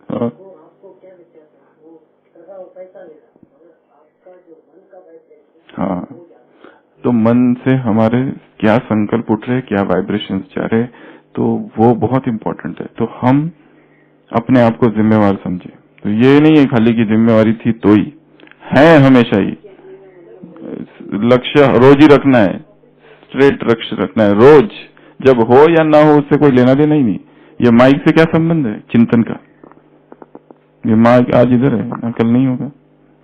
हाँ, हाँ, तो मन से हमारे क्या संकल्प उठ रहे, क्या वाइब्रेशंस जा रहे, तो वो बहुत इम्पोर्टेंट है। तो हम अपने आप को जिम्मेवार समझे। तो ये नहीं है खाली की जिम्मेवारी थी तो ही है, हमेशा ही लक्ष्य रोज ही रखना है, स्ट्रेट लक्ष्य रखना है रोज, जब हो या ना हो उससे कोई लेना देना ही नहीं। ये माइक से क्या संबंध है चिंतन का? ये माइक आज इधर है ना, कल नहीं होगा।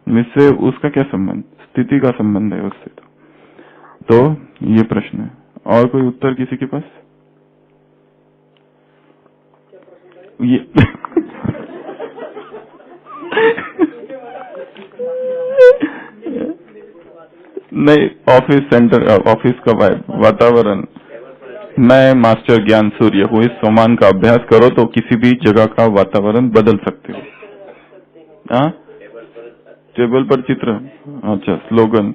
इससे उसका क्या संबंध? स्थिति का संबंध है उससे। तो ये प्रश्न है। और कोई उत्तर किसी के पास? ये नहीं, ऑफिस सेंटर, ऑफिस का वातावरण। मैं मास्टर ज्ञान सूर्य हूँ, इस सम्मान का अभ्यास करो तो किसी भी जगह का वातावरण बदल सकते हो। हाँ, टेबल पर चित्र, अच्छा स्लोगन,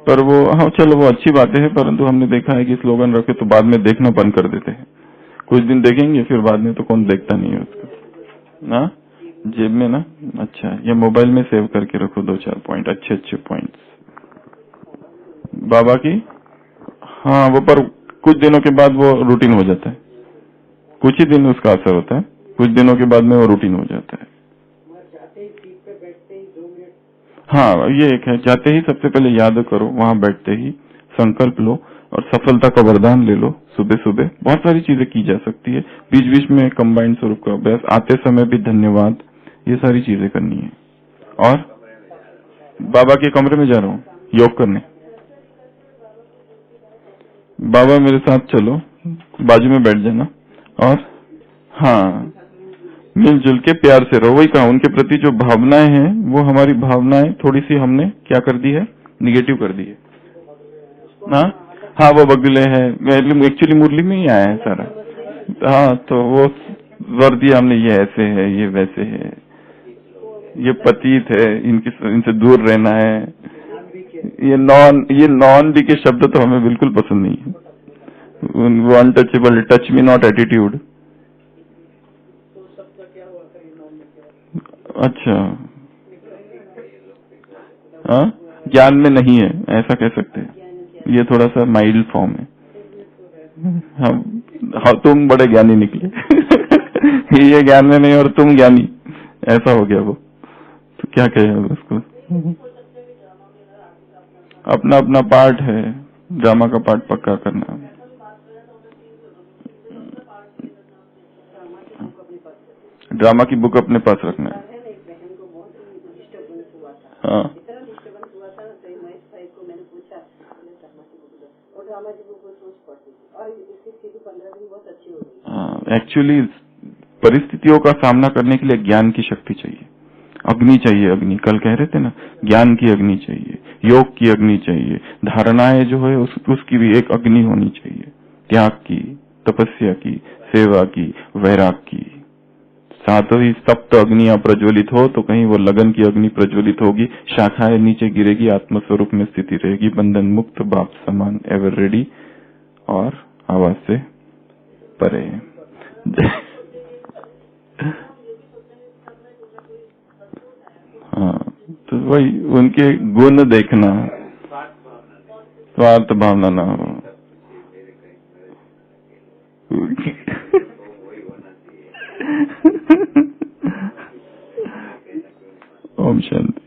पर वो हाँ चलो वो अच्छी बातें हैं, परंतु हमने देखा है कि स्लोगन रखे तो बाद में देखना बंद कर देते हैं। कुछ दिन देखेंगे फिर बाद में तो कौन देखता नहीं है उसको ना। जेब में ना, अच्छा या मोबाइल में सेव करके रखो 2-4 पॉइंट, अच्छे अच्छे पॉइंट्स बाबा की। हाँ वो पर कुछ दिनों के बाद वो रूटीन हो जाता है, कुछ ही दिन उसका असर होता है, कुछ दिनों के बाद में वो रूटीन हो जाता है। हाँ ये एक है, जाते ही सबसे पहले याद करो, वहां बैठते ही संकल्प लो और सफलता का वरदान ले लो। सुबह सुबह बहुत सारी चीजें की जा सकती है, बीच बीच में कंबाइंड स्वरूप का अभ्यास, आते समय भी धन्यवाद, ये सारी चीजें करनी है। और बाबा के कमरे में जा रहा हूँ योग करने, बाबा मेरे साथ चलो, बाजू में बैठ जाना और हाँ मिलजुल के प्यार से रहो। वही कहा, उनके प्रति जो भावनाएं हैं वो हमारी भावनाएं थोड़ी सी हमने क्या कर दी है, निगेटिव कर दी है ना। हाँ वो बगले है, एक्चुअली मुरली में ही आया है सारा। हाँ तो वो वर दिया हमने, ये ऐसे है, ये वैसे है, ये पतित है, इनसे दूर रहना है। ये नॉन भी के शब्द तो हमें बिल्कुल पसंद नहीं है। वो untouchable, touch me not attitude. अच्छा हाँ, ज्ञान में नहीं है ऐसा कह सकते हैं, ये थोड़ा सा माइल्ड फॉर्म है। हाँ तुम बड़े ज्ञानी निकले ये ज्ञान में नहीं और तुम ज्ञानी, ऐसा हो गया वो, तो क्या कहे उसको। अपना अपना पार्ट है, ड्रामा का पार्ट पक्का करना। ड्रामा की बुक अपने पास रखना है। हाँ एक्चुअली परिस्थितियों का सामना करने के लिए ज्ञान की शक्ति चाहिए, अग्नि चाहिए। अग्नि कल कह रहे थे ना, ज्ञान की अग्नि चाहिए, योग की अग्नि चाहिए, धारणाएं जो है उसकी भी एक अग्नि होनी चाहिए, त्याग की, तपस्या की, सेवा की, वैराग की। साथ ही सप्त अग्नियां प्रज्वलित हो तो कहीं वो लगन की अग्नि प्रज्वलित होगी, शाखाएं नीचे गिरेगी, आत्मस्वरूप में स्थिति रहेगी, बंधन मुक्त, बाप समान, एवर रेडी और आवाज से परे। हाँ तो वही उनके गुण देखना, स्वार्थ भावना ना हो। ओम शांति।